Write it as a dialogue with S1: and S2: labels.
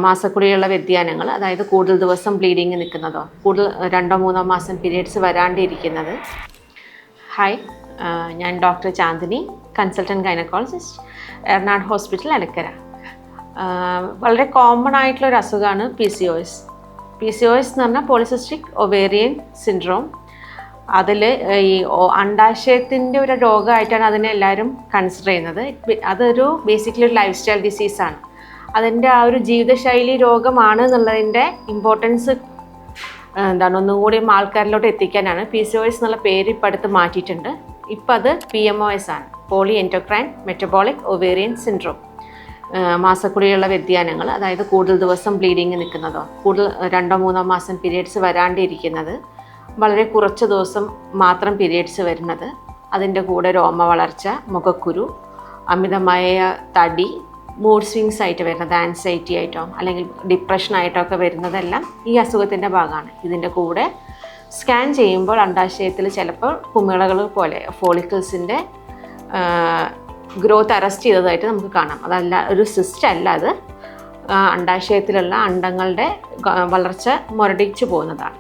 S1: മാസക്കുടിയുള്ള വ്യതിയാനങ്ങൾ, അതായത് കൂടുതൽ ദിവസം ബ്ലീഡിങ് നിൽക്കുന്നതോ, കൂടുതൽ 2-3 മാസം പീരിയഡ്സ് വരാണ്ടിരിക്കുന്നത്. ഹായ്, ഞാൻ doctor Chandini, consultant gynaecologist, Eranad hospital, അലക്കര. വളരെ കോമൺ ആയിട്ടുള്ളൊരു അസുഖമാണ് PCOS. PCOS എന്ന് പറഞ്ഞാൽ പോളിസിസ്റ്റിക് ഒവേറിയൻ സിൻഡ്രോം. അതിൽ ഈ അണ്ടാശയത്തിൻ്റെ ഒരു രോഗമായിട്ടാണ് അതിനെ എല്ലാവരും കൺസിഡർ ചെയ്യുന്നത്. അതൊരു ബേസിക്കലി ഒരു ലൈഫ് സ്റ്റൈൽ ഡിസീസാണ്. അതിൻ്റെ ആ ഒരു ജീവിതശൈലി രോഗമാണ് എന്നുള്ളതിൻ്റെ ഇമ്പോർട്ടൻസ് ഒന്നും കൂടി ആൾക്കാരിലോട്ട് എത്തിക്കാനാണ് PCOS എന്നുള്ള പേര് ഇപ്പം അടുത്ത് മാറ്റിയിട്ടുണ്ട്. ഇപ്പം അത് PMOS ആണ്, poly endocrine metabolic ovarian syndrome. മാസക്കുടിയുള്ള വ്യതിയാനങ്ങൾ, അതായത് കൂടുതൽ ദിവസം ബ്ലീഡിങ് നിൽക്കുന്നതോ, കൂടുതൽ 2-3 മാസം പീരിയഡ്സ് വരാണ്ടിരിക്കുന്നത്, വളരെ കുറച്ച് ദിവസം മാത്രം പീരിയഡ്സ് വരുന്നത്, അതിൻ്റെ കൂടെ രോമ വളർച്ച, മുഖക്കുരു, അമിതമായ തടി, മൂഡ് സ്വിങ്സ് ആയിട്ട് വരുന്നത്, ആൻസൈറ്റി ആയിട്ടോ അല്ലെങ്കിൽ ഡിപ്രഷനായിട്ടോ ഒക്കെ വരുന്നതെല്ലാം ഈ അസുഖത്തിൻ്റെ ഭാഗമാണ്. ഇതിൻ്റെ കൂടെ സ്കാൻ ചെയ്യുമ്പോൾ അണ്ടാശയത്തിൽ ചിലപ്പോൾ കുമിളകൾ പോലെ ഫോളിക്കിൾസിൻ്റെ ഗ്രോത്ത് അറസ്റ്റ് ചെയ്തതായിട്ട് നമുക്ക് കാണാം. അതല്ല, ഒരു സിസ്റ്റ് അല്ല, അത് അണ്ടാശയത്തിലുള്ള അണ്ടങ്ങളുടെ വളർച്ച മുരടിച്ചു പോകുന്നതാണ്.